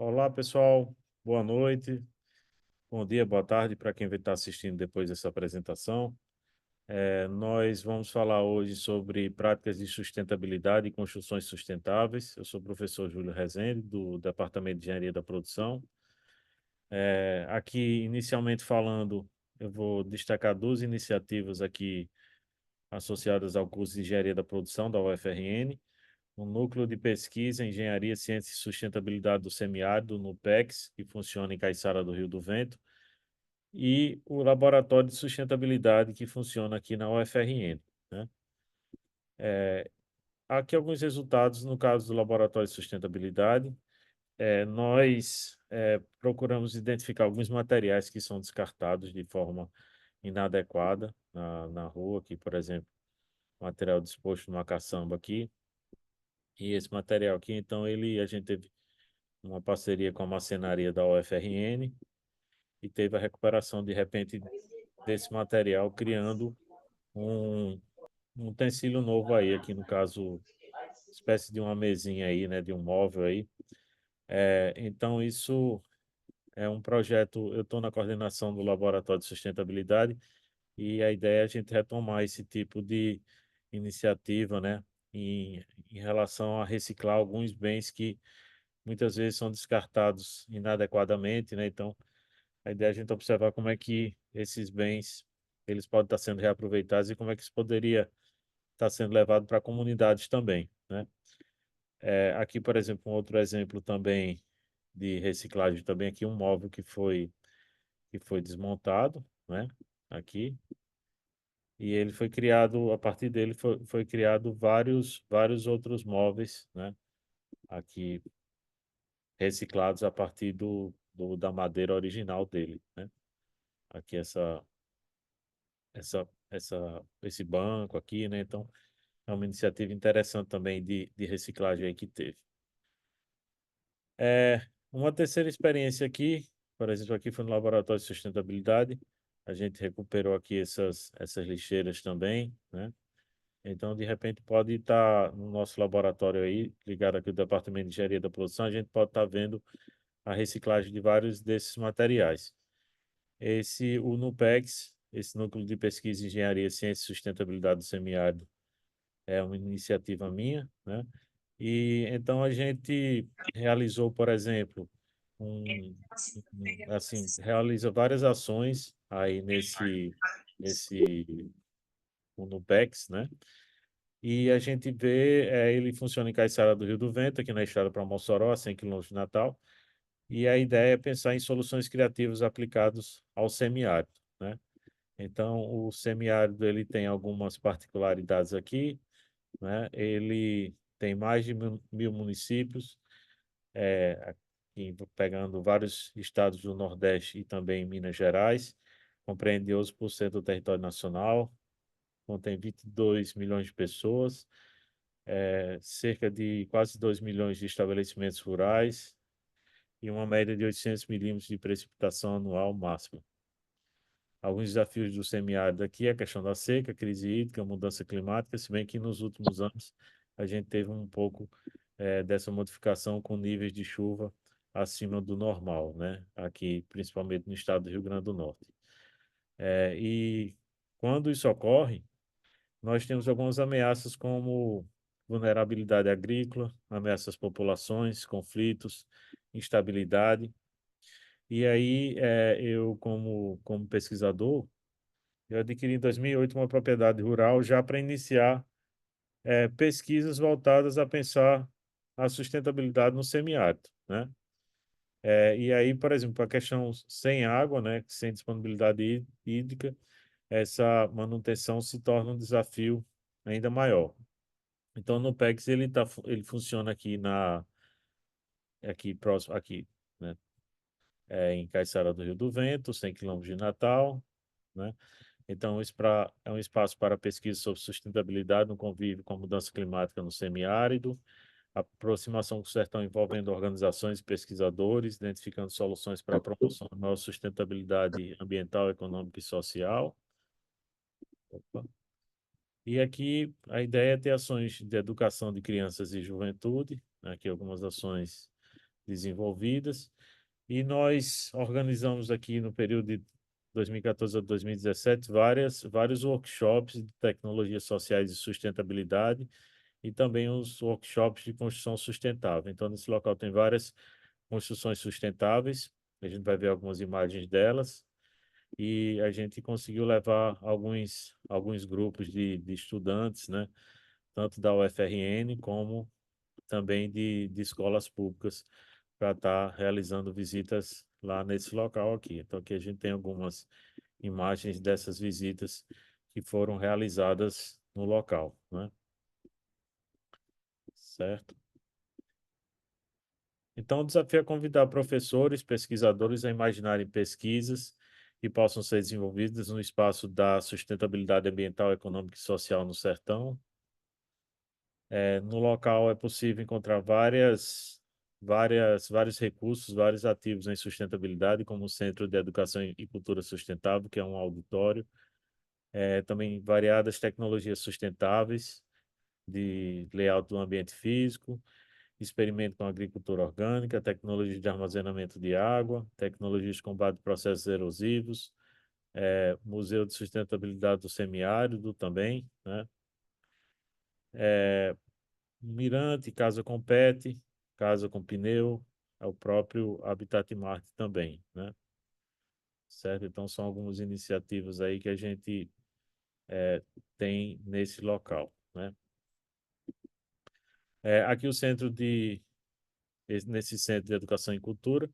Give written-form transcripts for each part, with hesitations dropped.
Olá, pessoal. Boa noite, bom dia, boa tarde para quem vai estar assistindo depois dessa apresentação. Nós vamos falar hoje sobre práticas de sustentabilidade e construções sustentáveis. Eu sou o professor Júlio Rezende, do Departamento de Engenharia da Produção. Aqui, inicialmente falando, eu vou destacar duas iniciativas aqui associadas ao curso de Engenharia da Produção da UFRN. O Núcleo de Pesquisa, Engenharia, Ciência e Sustentabilidade do Semiárido, NUPEX, que funciona em Caiçara do Rio do Vento, e o Laboratório de Sustentabilidade, que funciona aqui na UFRN, né? Aqui alguns resultados no caso do Laboratório de Sustentabilidade. Nós procuramos identificar alguns materiais que são descartados de forma inadequada na rua, aqui, por exemplo, material disposto numa caçamba aqui, e esse material aqui, então, a gente teve uma parceria com a marcenaria da UFRN e teve a recuperação, de repente, desse material, criando um, um utensílio novo aí, aqui no caso, espécie de uma mesinha aí, né, de um móvel aí. Então, isso é um projeto, eu estou na coordenação do Laboratório de Sustentabilidade e a ideia é a gente retomar esse tipo de iniciativa, né, em relação a reciclar alguns bens que muitas vezes são descartados inadequadamente, né? Então, a ideia é a gente observar como é que esses bens eles podem estar sendo reaproveitados e como é que isso poderia estar sendo levado para comunidades também, né? Aqui, por exemplo, um outro exemplo também de reciclagem também aqui um móvel que foi desmontado, né? Aqui e ele foi criado a partir dele foi criado vários outros móveis, né? Aqui reciclados a partir da madeira original dele, né? Aqui esse banco aqui, né? Então, é uma iniciativa interessante também de reciclagem aí que teve. Uma terceira experiência aqui, por exemplo, aqui foi no Laboratório de Sustentabilidade, a gente recuperou aqui essas lixeiras também, né? Então, de repente, pode estar no nosso laboratório aí, ligado aqui ao Departamento de Engenharia da Produção, a gente pode estar vendo a reciclagem de vários desses materiais. O NUPEX, esse Núcleo de Pesquisa em Engenharia, Ciência e Sustentabilidade do Semiárido, é uma iniciativa minha, né? E então a gente realizou, por exemplo, assim, realiza várias ações aí nesse o NUPEX, né? E a gente vê, ele funciona em Caiçara do Rio do Vento, aqui na estrada para Mossoró, a 100 quilômetros de Natal. E a ideia é pensar em soluções criativas aplicadas ao semiárido, né? Então, o semiárido ele tem algumas particularidades aqui, né? Ele tem mais de mil municípios, aqui, pegando vários estados do Nordeste e também Minas Gerais, compreende 11% do território nacional, contém 22 milhões de pessoas, cerca de quase 2 milhões de estabelecimentos rurais e uma média de 800 milímetros de precipitação anual máxima. Alguns desafios do semiárido aqui é a questão da seca, crise hídrica, mudança climática, se bem que nos últimos anos a gente teve um pouco dessa modificação com níveis de chuva acima do normal, né? Aqui, principalmente no estado do Rio Grande do Norte. E quando isso ocorre, nós temos algumas ameaças como vulnerabilidade agrícola, ameaças às populações, conflitos, instabilidade. E aí, eu, como pesquisador, eu adquiri em 2008 uma propriedade rural já para iniciar pesquisas voltadas a pensar a sustentabilidade no semiárido, né? E aí, por exemplo, a questão sem água, né, sem disponibilidade hídrica, essa manutenção se torna um desafio ainda maior. Então, no PEX ele funciona aqui próximo, aqui, né, em Caiçara do Rio do Vento, 100 quilômetros de Natal, né? Então, é um espaço para pesquisa sobre sustentabilidade no convívio com a mudança climática no semiárido, aproximação com o sertão envolvendo organizações e pesquisadores, identificando soluções para a promoção de maior sustentabilidade ambiental, econômica e social. Opa. E aqui a ideia é ter ações de educação de crianças e juventude, aqui algumas ações desenvolvidas. E nós organizamos aqui no período de 2014 a 2017 vários workshops de tecnologias sociais e sustentabilidade e também os workshops de construção sustentável. Então, nesse local tem várias construções sustentáveis, a gente vai ver algumas imagens delas, e a gente conseguiu levar alguns grupos de estudantes, né, tanto da UFRN como também de escolas públicas, para estar realizando visitas lá nesse local aqui. Então, aqui a gente tem algumas imagens dessas visitas que foram realizadas no local, né? Certo? Então, o desafio é convidar professores, pesquisadores a imaginarem pesquisas que possam ser desenvolvidas no espaço da sustentabilidade ambiental, econômica e social no sertão. No local é possível encontrar vários recursos, vários ativos em sustentabilidade, como o Centro de Educação e Cultura Sustentável, que é um auditório. Também variadas tecnologias sustentáveis de layout do ambiente físico, experimento com agricultura orgânica, tecnologia de armazenamento de água, tecnologias de combate a processos erosivos, Museu de Sustentabilidade do Semiárido também, né? Mirante, Casa com Pet, Casa com Pneu, é o próprio Habitat Marte também, né? Certo? Então, são algumas iniciativas aí que a gente tem nesse local, né? Aqui o nesse Centro de Educação e Cultura,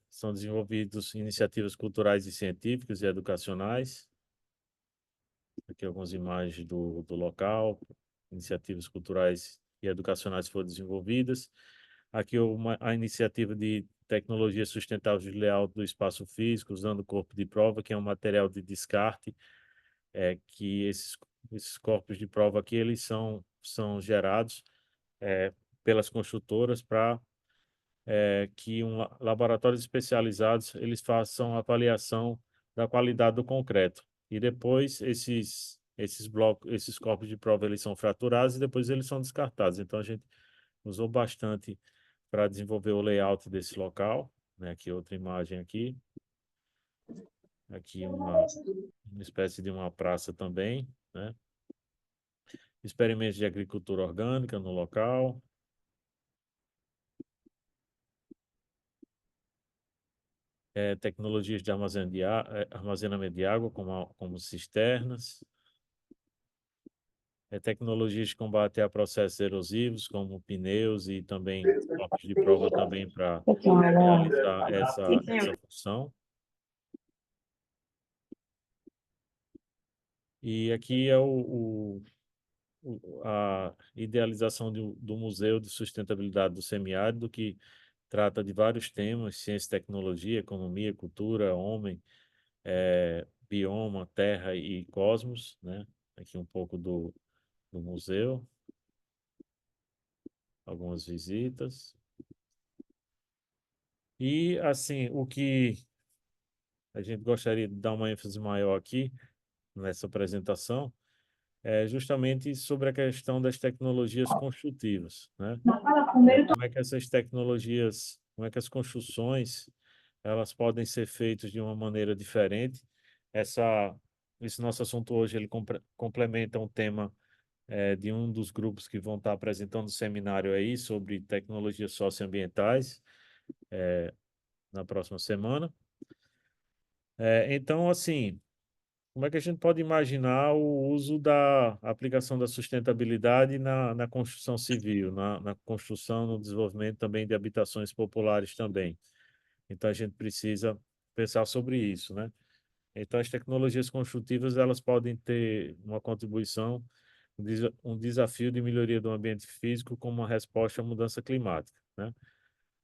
são desenvolvidas iniciativas culturais e científicas e educacionais. Aqui algumas imagens do local, iniciativas culturais e educacionais foram desenvolvidas. Aqui a iniciativa de tecnologia sustentável de layout do espaço físico, usando o corpo de prova, que é um material de descarte, que esses corpos de prova aqui, eles são gerados pelas construtoras para que laboratórios especializados eles façam avaliação da qualidade do concreto. E depois esses blocos, esses corpos de prova eles são fraturados e depois eles são descartados. Então a gente usou bastante para desenvolver o layout desse local, né? Aqui outra imagem aqui uma espécie de uma praça também, né? Experimentos de agricultura orgânica no local, tecnologias de armazenamento de água, como cisternas, tecnologias de combate a processos erosivos, como pneus e também corpos de prova também para realizar essa função. E aqui é a idealização do Museu de Sustentabilidade do Semiárido, que trata de vários temas, ciência e tecnologia, economia, cultura, homem, bioma, terra e cosmos, né? Aqui um pouco do museu, algumas visitas. E, assim, o que a gente gostaria de dar uma ênfase maior aqui nessa apresentação é justamente sobre a questão das tecnologias construtivas, né? Como é que essas tecnologias, como é que as construções, elas podem ser feitas de uma maneira diferente. Esse nosso assunto hoje, ele complementa um tema de um dos grupos que vão estar apresentando o seminário aí sobre tecnologias socioambientais na próxima semana. Então, assim, como é que a gente pode imaginar o uso da aplicação da sustentabilidade na construção civil, na construção, no desenvolvimento também de habitações populares também? Então, a gente precisa pensar sobre isso, né? Então, as tecnologias construtivas, elas podem ter uma contribuição, um desafio de melhoria do ambiente físico como uma resposta à mudança climática, né?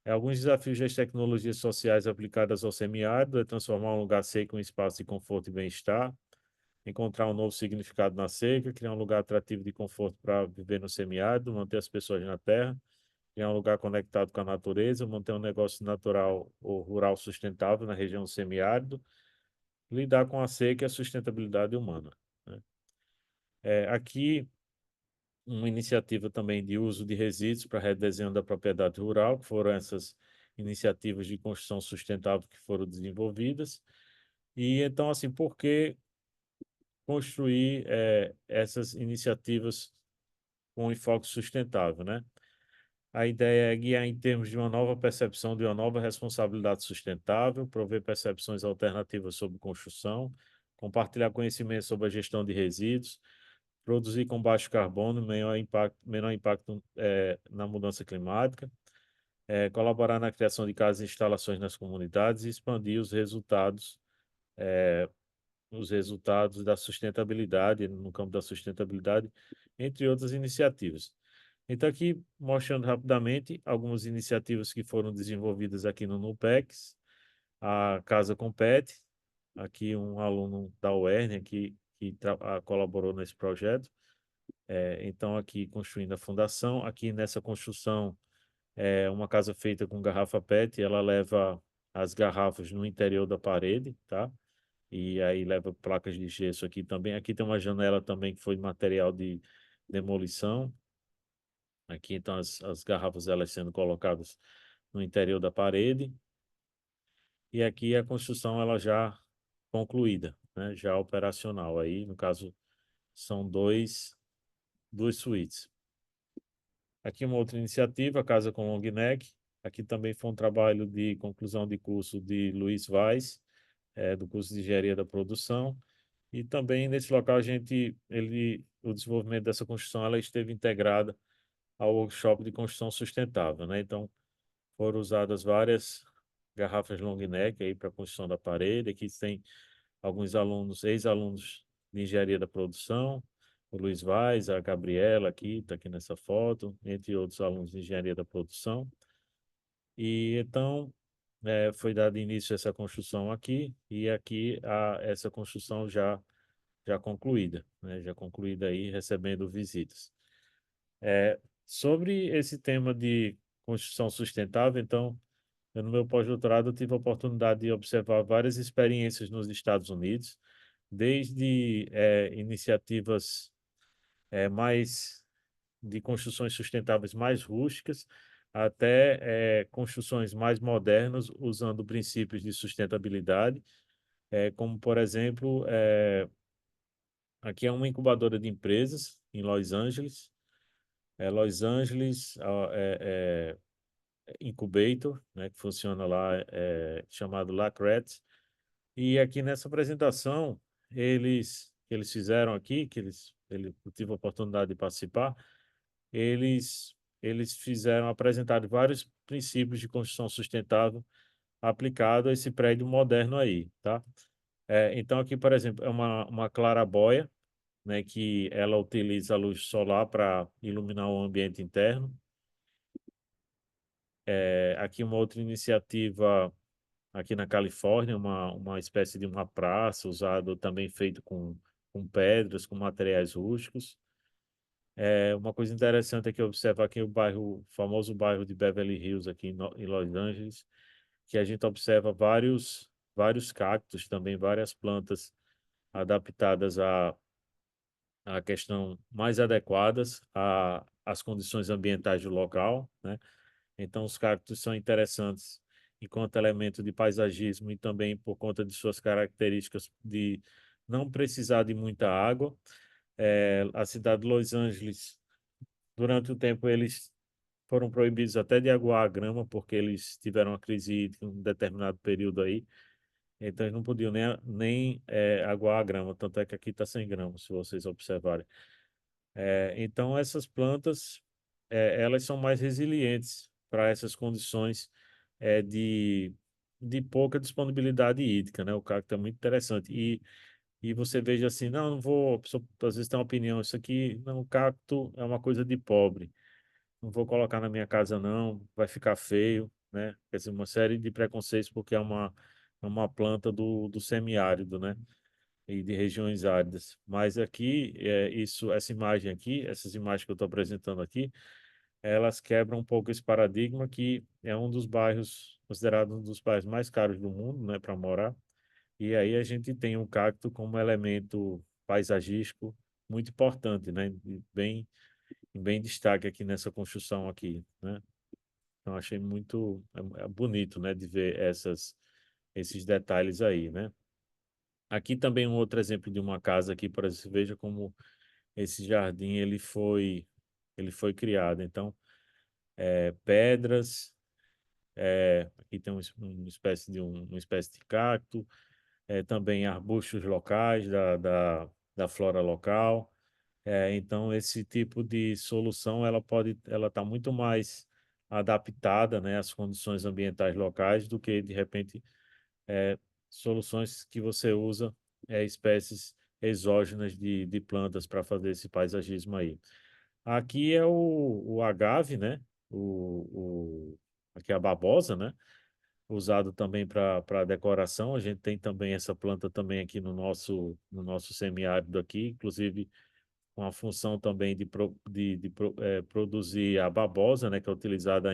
Alguns desafios das tecnologias sociais aplicadas ao semiárido é transformar um lugar seco em um espaço de conforto e bem-estar, encontrar um novo significado na seca, criar um lugar atrativo de conforto para viver no semiárido, manter as pessoas na terra, criar um lugar conectado com a natureza, manter um negócio natural ou rural sustentável na região semiárido, lidar com a seca e a sustentabilidade humana, né? Aqui uma iniciativa também de uso de resíduos para redesenho da propriedade rural, que foram essas iniciativas de construção sustentável que foram desenvolvidas. E então, assim, por que construir essas iniciativas com enfoque sustentável, né? A ideia é guiar em termos de uma nova percepção de uma nova responsabilidade sustentável, prover percepções alternativas sobre construção, compartilhar conhecimentos sobre a gestão de resíduos, produzir com baixo carbono, menor impacto na mudança climática, colaborar na criação de casas e instalações nas comunidades e expandir os resultados da sustentabilidade, no campo da sustentabilidade, entre outras iniciativas. Então, aqui mostrando rapidamente algumas iniciativas que foram desenvolvidas aqui no NUPEX, a Casa Compete, aqui um aluno da UERN que colaborou nesse projeto. Então, aqui construindo a fundação, aqui nessa construção é uma casa feita com garrafa PET, ela leva as garrafas no interior da parede, tá? E aí leva placas de gesso aqui também. Aqui tem uma janela também que foi de material de demolição. Aqui então as garrafas elas sendo colocadas no interior da parede. E aqui a construção ela já concluída, né? Já operacional. Aí, no caso, são duas suítes. Aqui uma outra iniciativa, a Casa com Long Neck. Aqui também foi um trabalho de conclusão de curso de Luiz Vaz, do curso de Engenharia da Produção. E também nesse local o desenvolvimento dessa construção ela esteve integrada ao workshop de construção sustentável, né? Então foram usadas várias garrafas long neck aí para a construção da parede. Aqui tem alguns alunos, ex-alunos de engenharia da produção, o Luiz Vaz, a Gabriela aqui, está aqui nessa foto, entre outros alunos de engenharia da produção. E então foi dado início a essa construção aqui, e aqui essa construção já concluída, né? Já concluída aí, recebendo visitas. Sobre esse tema de construção sustentável, então, eu, no meu pós-doutorado, eu tive a oportunidade de observar várias experiências nos Estados Unidos, desde iniciativas mais de construções sustentáveis mais rústicas, até construções mais modernas, usando princípios de sustentabilidade, como, por exemplo, aqui é uma incubadora de empresas em Los Angeles, Los Angeles Incubator, né, que funciona lá, chamado Lacret. E aqui nessa apresentação, eles fizeram aqui, eu tive a oportunidade de participar, eles, eles fizeram, apresentaram vários princípios de construção sustentável aplicado a esse prédio moderno aí, tá? Então aqui, por exemplo, é uma claraboia, né, que ela utiliza a luz solar para iluminar o ambiente interno. Aqui uma outra iniciativa aqui na Califórnia, uma espécie de uma praça usado também feito com pedras, com materiais rústicos. Uma coisa interessante é que eu observo aqui o famoso bairro de Beverly Hills, aqui em Los Angeles, que a gente observa vários cactos, também várias plantas adaptadas à questão mais adequadas às condições ambientais do local, né? Então, os cactos são interessantes enquanto elemento de paisagismo e também por conta de suas características de não precisar de muita água. A cidade de Los Angeles, durante o tempo, eles foram proibidos até de aguar a grama, porque eles tiveram uma crise hídrica em um determinado período aí. Então, eles não podiam nem aguar a grama, tanto é que aqui está sem grama, se vocês observarem. Então, essas plantas, elas são mais resilientes para essas condições é, de, de pouca disponibilidade hídrica, né? O cacto é muito interessante. E você veja assim, não vou, a pessoa às vezes tem uma opinião, isso aqui, não, o cacto é uma coisa de pobre, não vou colocar na minha casa não, vai ficar feio, né? Quer dizer, uma série de preconceitos porque é uma planta do semiárido, né? E de regiões áridas. Mas aqui, essa imagem aqui, essas imagens que eu estou apresentando aqui, elas quebram um pouco esse paradigma que é um dos bairros, considerado um dos bairros mais caros do mundo, né, para morar. E aí a gente tem o cacto como elemento paisagístico muito importante, né, bem bem destaque aqui nessa construção aqui, né? Então, achei muito bonito, né, de ver esses detalhes aí, né? Aqui também um outro exemplo de uma casa aqui, para você veja como esse jardim ele foi criado. Então, pedras, aqui tem uma espécie de cacto, também arbustos locais da flora local. Então, esse tipo de solução ela está muito mais adaptada, né, às condições ambientais locais do que, de repente, é, soluções que você usa espécies exógenas de plantas para fazer esse paisagismo aí. Aqui é o agave, né? Aqui é a babosa, né? Usado também para decoração. A gente tem também essa planta também aqui no nosso semiárido aqui, inclusive com a função também de produzir a babosa, né? Que é utilizada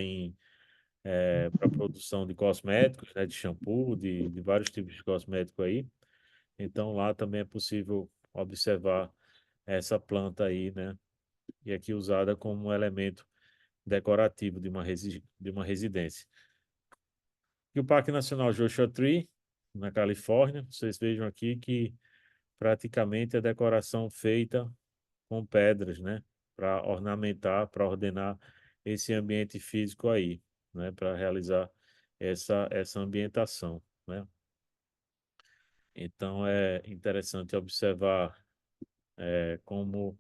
para produção de cosméticos, né? De shampoo, de vários tipos de cosmético aí. Então lá também é possível observar essa planta aí, né? E aqui usada como um elemento decorativo de uma residência. E o Parque Nacional Joshua Tree, na Califórnia, vocês vejam aqui que praticamente a decoração feita com pedras, né? Para ornamentar, para ordenar esse ambiente físico aí, né? Para realizar essa ambientação, né? Então é interessante observar como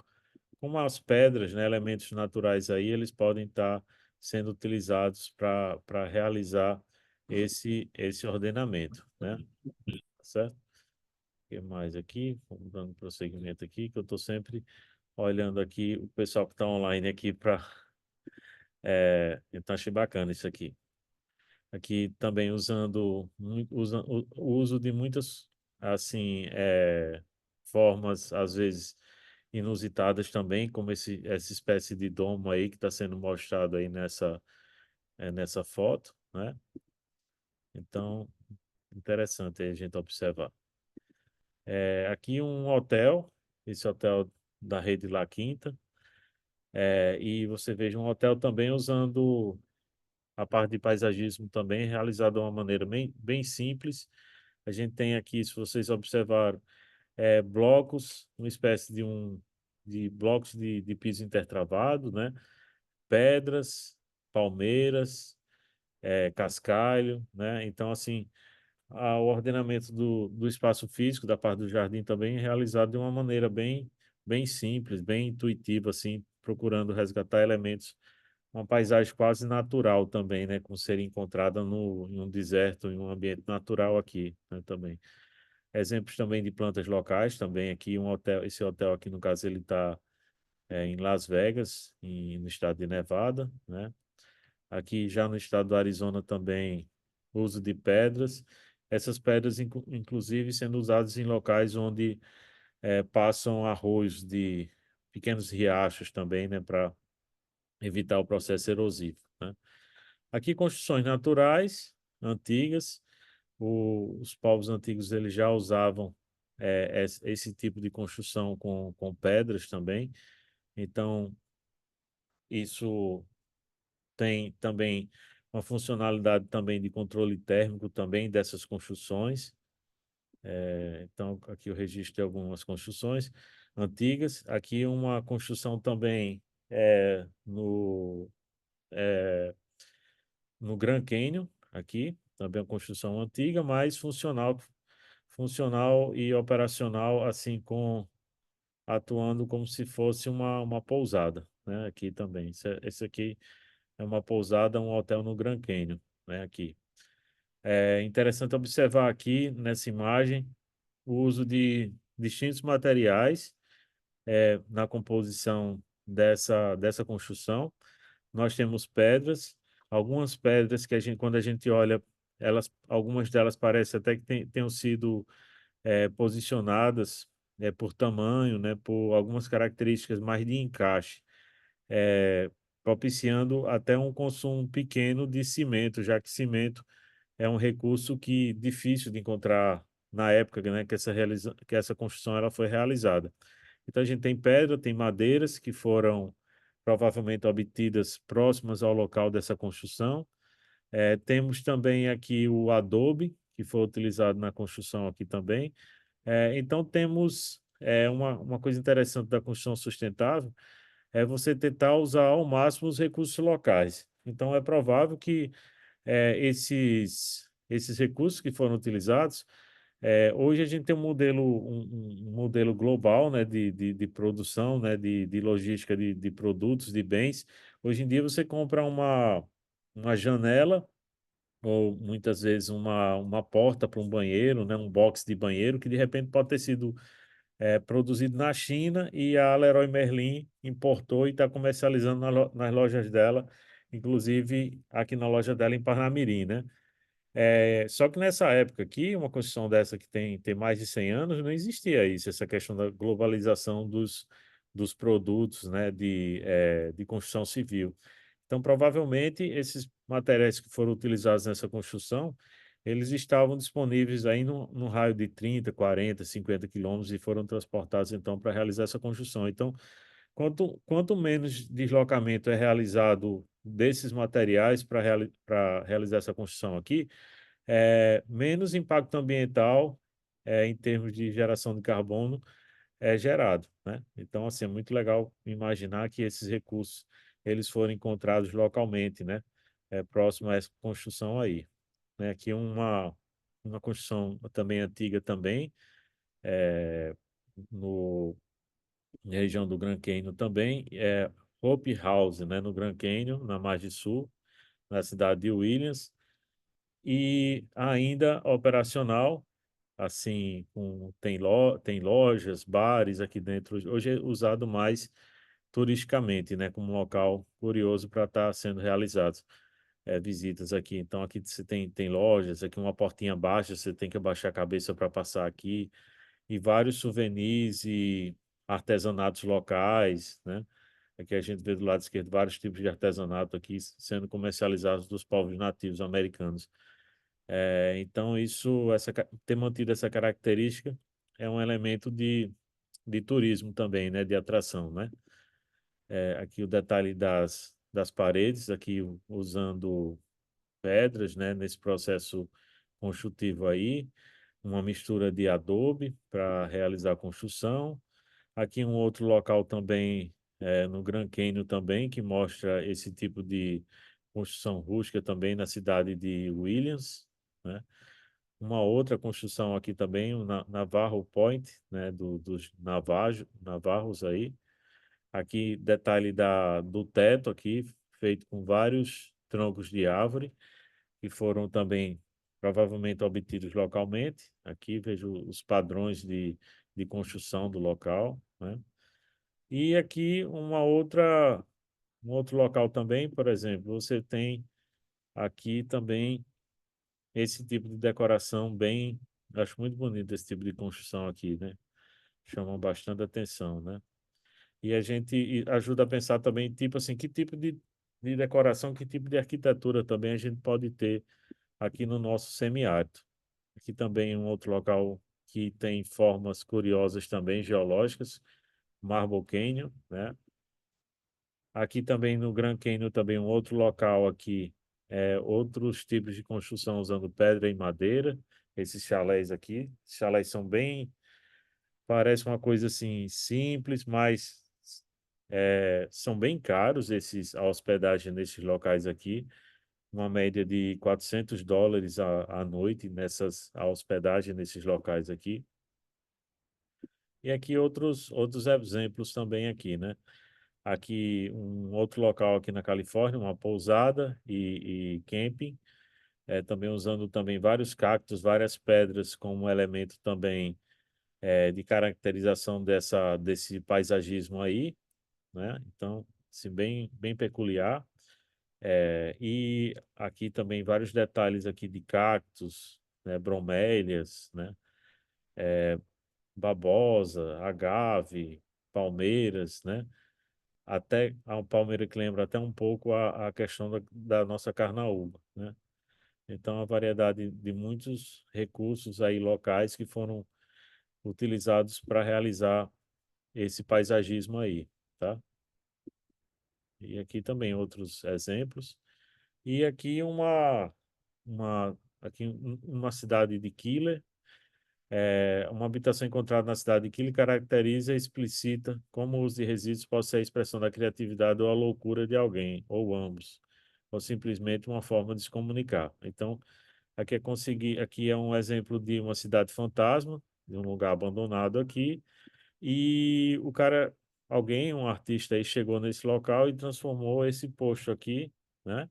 as pedras, né, elementos naturais aí, eles podem estar sendo utilizados para realizar esse ordenamento, né? Tá certo? O que mais aqui? Vamos dando prosseguimento aqui, que eu estou sempre olhando aqui o pessoal que está online aqui para. Então, achei bacana isso aqui. Aqui também o uso de muitas, assim, formas, às vezes inusitadas também, como essa espécie de domo aí que está sendo mostrado aí nessa foto, né? Então, interessante aí a gente observar. Aqui um hotel, esse hotel da rede La Quinta, e você veja um hotel também usando a parte de paisagismo também, realizado de uma maneira bem simples. A gente tem aqui, se vocês observaram, blocos, uma espécie de blocos de piso intertravado, né? Pedras, palmeiras, cascalho, né? Então, assim, o ordenamento do espaço físico, da parte do jardim também é realizado de uma maneira bem simples, bem intuitiva, assim, procurando resgatar elementos, uma paisagem quase natural também, né? Com ser encontrada em um deserto, em um ambiente natural aqui, né, também. Exemplos também de plantas locais, também aqui esse hotel aqui, no caso, ele está em Las Vegas, no estado de Nevada, né? Aqui já no estado do Arizona também, uso de pedras. Essas pedras, inclusive, sendo usadas em locais onde passam arroios de pequenos riachos também, né? Para evitar o processo erosivo, né? Aqui, construções naturais, antigas. Os povos antigos eles já usavam esse tipo de construção com pedras também. Então, isso tem também uma funcionalidade também de controle térmico também dessas construções. Então, aqui o registro de algumas construções antigas. Aqui uma construção também no Grand Canyon, aqui, também uma construção antiga, mas funcional e operacional, assim, atuando como se fosse uma pousada, né? Aqui também. Esse aqui é uma pousada, um hotel no Grand Canyon, né? Aqui. É interessante observar aqui nessa imagem o uso de distintos materiais na composição dessa construção. Nós temos pedras, algumas pedras que quando a gente olha, algumas delas parecem até que tenham sido posicionadas por tamanho, né, por algumas características mais de encaixe, é, propiciando até um consumo pequeno de cimento, já que cimento é um recurso que difícil de encontrar na época, né, que essa construção ela foi realizada. Então a gente tem pedra, tem madeiras que foram provavelmente obtidas próximas ao local dessa construção. Temos também aqui o adobe, que foi utilizado na construção aqui também. Então, temos uma coisa interessante da construção sustentável, é você tentar usar ao máximo os recursos locais. Então, é provável que esses recursos que foram utilizados, hoje a gente tem um modelo global, né, de produção, né, de logística de produtos, de bens. Hoje em dia você compra uma janela ou muitas vezes uma porta para um banheiro, né, um box de banheiro, que de repente pode ter sido produzido na China e a Leroy Merlin importou e está comercializando nas lojas dela, inclusive aqui na loja dela em Parnamirim, né? Só que nessa época aqui, uma construção dessa que tem mais de 100 anos, não existia isso, essa questão da globalização dos produtos, né, de construção civil. Então, provavelmente, esses materiais que foram utilizados nessa construção, eles estavam disponíveis aí no raio de 30, 40, 50 quilômetros e foram transportados, então, para realizar essa construção. Então, quanto menos deslocamento é realizado desses materiais para realizar essa construção aqui, menos impacto ambiental, em termos de geração de carbono, é gerado, né? Então, assim, é muito legal imaginar que esses recursos eles foram encontrados localmente, né? Próximo a essa construção aí, né? Aqui uma construção também antiga também, é, no, na região do Grand Canyon também, Hope House, né? No Grand Canyon, na margem sul, na cidade de Williams, e ainda operacional, assim, tem lojas, bares aqui dentro. Hoje é usado mais turisticamente, né, como um local curioso para estar sendo realizados visitas aqui. Então, aqui você tem lojas, aqui uma portinha baixa, você tem que abaixar a cabeça para passar aqui, e vários souvenirs e artesanatos locais, né? Aqui a gente vê do lado esquerdo vários tipos de artesanato aqui sendo comercializados dos povos nativos americanos. Então, ter mantido essa característica é um elemento de turismo também, né? De atração, né? Aqui o detalhe das paredes, aqui usando pedras, né? Nesse processo construtivo aí, uma mistura de adobe para realizar a construção. Aqui um outro local também, no Grand Canyon também, que mostra esse tipo de construção rústica também na cidade de Williams, né? Uma outra construção aqui também, o Navarro Point, né, dos Navarros aí. Aqui, detalhe do teto aqui, feito com vários troncos de árvore, que foram também provavelmente obtidos localmente. Aqui vejo os padrões de construção do local, né? E aqui um outro local também, por exemplo, você tem aqui também esse tipo de decoração bem, acho muito bonito esse tipo de construção aqui, né? Chama bastante atenção, né? E a gente ajuda a pensar também, tipo assim, que tipo de decoração, que tipo de arquitetura também a gente pode ter aqui no nosso semiárido. Aqui também um outro local que tem formas curiosas também, geológicas, Marble Canyon, né? Aqui também no Grand Canyon também um outro local aqui, outros tipos de construção usando pedra e madeira. Esses chalés aqui, chalés são bem, parece uma coisa assim simples, mas são bem caros a hospedagem nesses locais aqui. Uma média de US$ 400 a noite a hospedagem nesses locais aqui. E aqui outros exemplos também aqui, né? Aqui um outro local aqui na Califórnia, uma pousada e camping, também usando também vários cactos, várias pedras como elemento também de caracterização desse paisagismo aí, né? Então, assim, bem peculiar. E aqui também vários detalhes aqui de cactos, né? Bromélias, né? Babosa, agave, palmeiras, né? Até a uma palmeira que lembra até um pouco a questão da nossa carnaúba, né? Então, a variedade de muitos recursos aí locais que foram utilizados para realizar esse paisagismo aí, tá? E aqui também outros exemplos. E aqui uma cidade de Killer, uma habitação encontrada na cidade de Killer caracteriza e explicita como o uso de resíduos pode ser a expressão da criatividade ou a loucura de alguém, ou ambos, ou simplesmente uma forma de se comunicar. Então, aqui é um exemplo de uma cidade fantasma, de um lugar abandonado aqui, e um artista aí chegou nesse local e transformou esse posto aqui, né,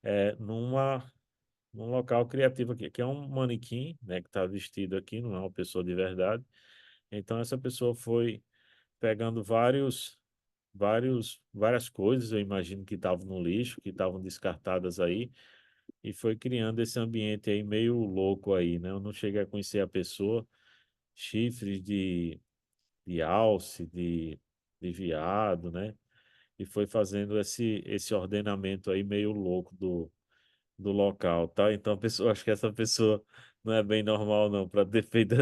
é, numa, num local criativo aqui, que é um manequim, né, que está vestido aqui, não é uma pessoa de verdade. Então essa pessoa foi pegando várias coisas, eu imagino que estavam no lixo, que estavam descartadas aí, e foi criando esse ambiente aí meio louco aí, né? Eu não cheguei a conhecer a pessoa, chifres de alce, de viado, né? E foi fazendo esse ordenamento aí meio louco do local, tá? Então a pessoa, acho que essa pessoa não é bem normal não para ter feito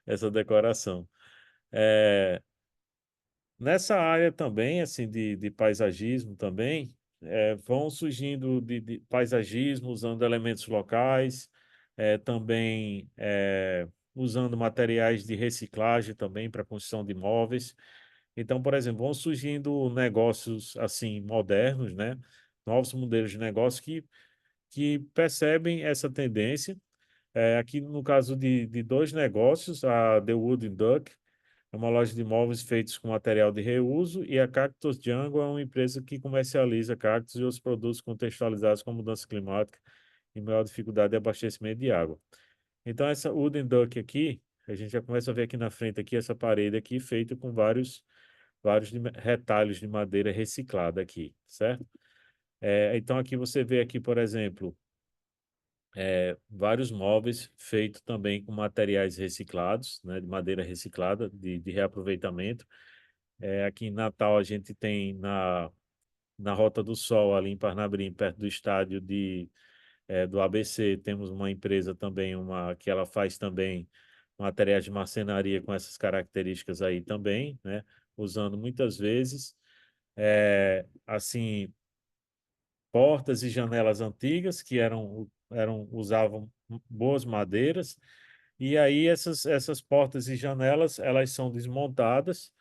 essa decoração. É, nessa área também, assim, de paisagismo também, vão surgindo de paisagismo usando elementos locais, também usando materiais de reciclagem também para construção de móveis. Então, por exemplo, vão surgindo negócios assim modernos, né? Novos modelos de negócio que percebem essa tendência. Aqui no caso de dois negócios, a The Wooden Duck é uma loja de móveis feitos com material de reuso e a Cactus Jungle é uma empresa que comercializa cactos e outros produtos contextualizados com mudança climática e maior dificuldade de abastecimento de água. Então essa Wooden Duck aqui, a gente já começa a ver aqui na frente aqui essa parede aqui feita com retalhos de madeira reciclada aqui, certo? Então aqui você vê aqui, por exemplo, vários móveis feitos também com materiais reciclados, né, de madeira reciclada, de reaproveitamento. Aqui em Natal a gente tem na Rota do Sol, ali em Parnamirim, perto do estádio do ABC, temos uma empresa também, que ela faz também materiais de marcenaria com essas características aí também, né? Usando muitas vezes, assim, portas e janelas antigas que usavam boas madeiras, e aí essas portas e janelas, elas são desmontadas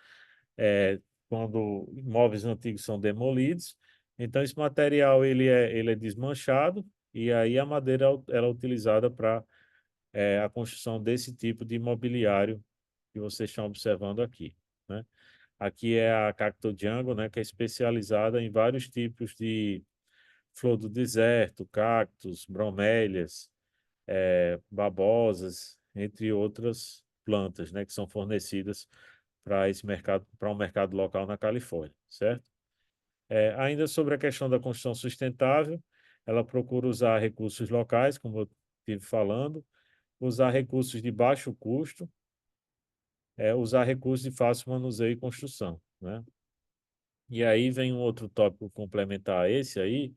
é, quando imóveis antigos são demolidos. Então, esse material ele é desmanchado e aí a madeira ela é utilizada para a construção desse tipo de imobiliário que vocês estão observando aqui, né? Aqui é a Cacto Jungle, né, que é especializada em vários tipos de flor do deserto, cactos, bromélias, babosas, entre outras plantas, né, que são fornecidas para esse mercado, para um mercado local na Califórnia, certo? Ainda sobre a questão da construção sustentável, ela procura usar recursos locais, como eu estive falando, usar recursos de baixo custo, usar recursos de fácil manuseio e construção, né? E aí vem um outro tópico complementar a esse aí,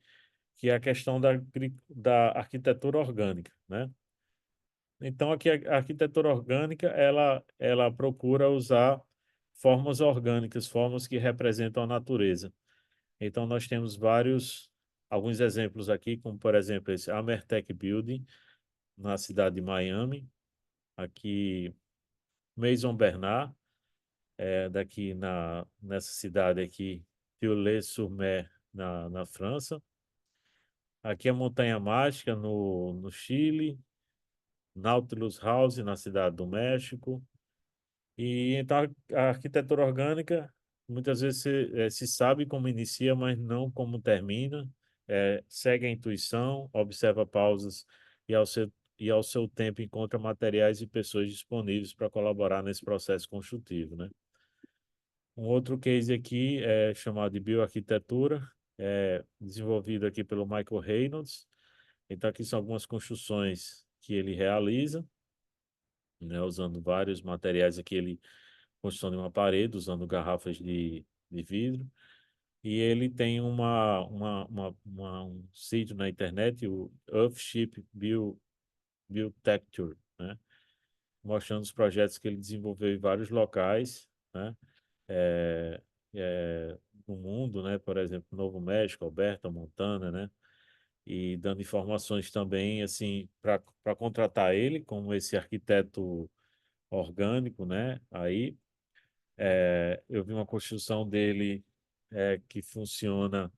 que é a questão da arquitetura orgânica, né? Então, aqui a arquitetura orgânica, ela procura usar formas orgânicas, formas que representam a natureza. Então, nós temos alguns exemplos aqui, como, por exemplo, esse Amertec Building, na cidade de Miami, aqui Maison Bernard, nessa cidade aqui, Villers-sur-Mer, na França. Aqui a Montanha Mágica, no Chile, Nautilus House, na cidade do México. E então a arquitetura orgânica muitas vezes se sabe como inicia, mas não como termina. Segue a intuição, observa pausas e ao seu tempo encontra materiais e pessoas disponíveis para colaborar nesse processo construtivo, né? Um outro case aqui é chamado de bioarquitetura, desenvolvido aqui pelo Michael Reynolds. Então aqui são algumas construções que ele realiza, né, usando vários materiais aqui. Ele construção de uma parede usando garrafas de vidro. E ele tem um sítio na internet, o Earthship Biotecture, né? Mostrando os projetos que ele desenvolveu em vários locais, né? É, é, o mundo, né? Por exemplo, Novo México, Alberta, Montana, né? E dando informações também, assim, para contratar ele como esse arquiteto orgânico, né? Aí eu vi uma construção dele que funciona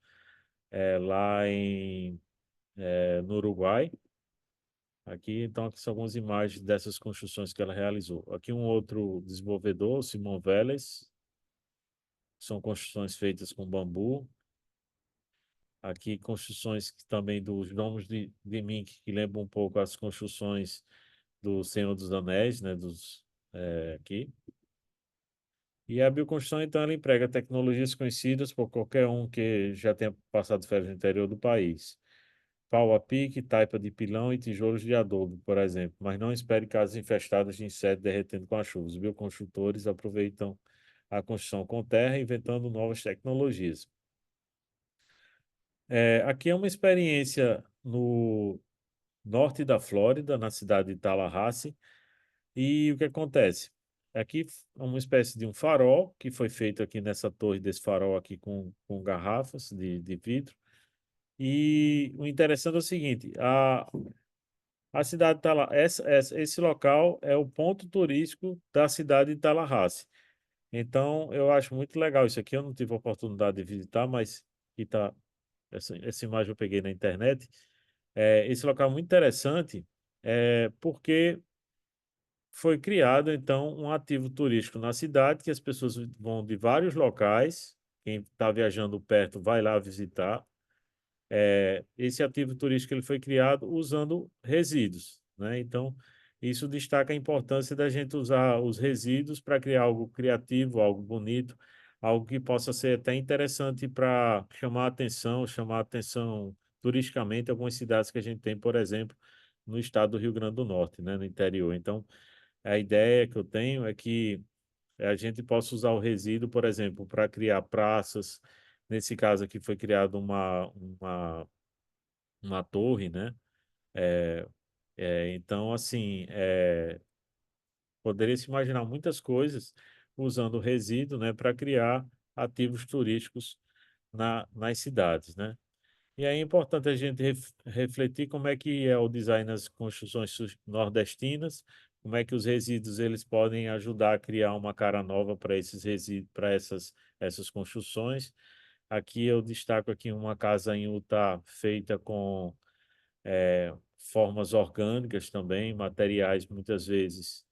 lá no Uruguai. Aqui, então, aqui são algumas imagens dessas construções que ela realizou. Aqui um outro desenvolvedor, Simão Vélez, são construções feitas com bambu. Aqui construções também dos domos de Mink, que lembram um pouco as construções do Senhor dos Anéis, né, aqui. E a bioconstrução, então, ela emprega tecnologias conhecidas por qualquer um que já tenha passado férias no interior do país. Pau a pique, taipa de pilão e tijolos de adobe, por exemplo. Mas não espere casas infestadas de insetos derretendo com a chuva. Os bioconstrutores aproveitam a construção com terra, inventando novas tecnologias. Aqui é uma experiência no norte da Flórida, na cidade de Tallahassee. E o que acontece? Aqui é uma espécie de um farol que foi feito aqui nessa torre desse farol aqui com garrafas de vidro. E o interessante é o seguinte, a cidade de esse local é o ponto turístico da cidade de Tallahassee. Então, eu acho muito legal isso aqui. Eu não tive a oportunidade de visitar, mas aqui tá, essa imagem eu peguei na internet. Esse local é muito interessante, porque foi criado, então, um ativo turístico na cidade, que as pessoas vão de vários locais. Quem está viajando perto vai lá visitar. Esse ativo turístico ele foi criado usando resíduos, né? Então, isso destaca a importância da gente usar os resíduos para criar algo criativo, algo bonito, algo que possa ser até interessante para chamar atenção turisticamente algumas cidades que a gente tem, por exemplo, no estado do Rio Grande do Norte, né? No interior. Então, a ideia que eu tenho é que a gente possa usar o resíduo, por exemplo, para criar praças. Nesse caso aqui foi criada uma torre, né? Então, assim, poderia se imaginar muitas coisas usando o resíduo, né, para criar ativos turísticos nas cidades, né? E aí é importante a gente refletir como é que é o design das construções nordestinas, como é que os resíduos eles podem ajudar a criar uma cara nova para esses resíduos, para essas construções. Aqui eu destaco aqui uma casa em Utah feita com formas orgânicas também, materiais muitas vezes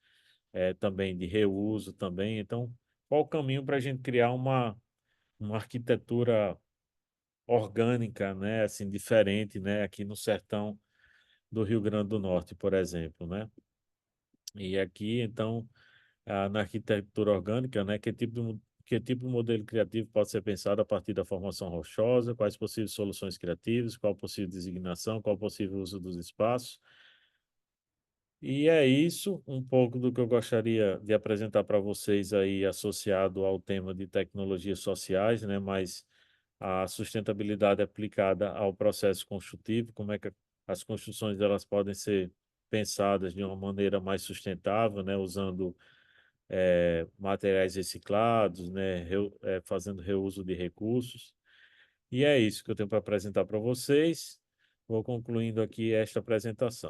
também de reuso também. Então, qual o caminho para a gente criar uma arquitetura orgânica, né, assim, diferente, né, aqui no sertão do Rio Grande do Norte, por exemplo, né? E aqui, então, na arquitetura orgânica, né, que tipo de modelo criativo pode ser pensado a partir da formação rochosa, quais possíveis soluções criativas, qual possível designação, qual possível uso dos espaços. E é isso, um pouco do que eu gostaria de apresentar para vocês aí, associado ao tema de tecnologias sociais, né? Mas a sustentabilidade aplicada ao processo construtivo, como é que as construções elas podem ser pensadas de uma maneira mais sustentável, né? Usando materiais reciclados, né? Fazendo reuso de recursos. E é isso que eu tenho para apresentar para vocês. Vou concluindo aqui esta apresentação.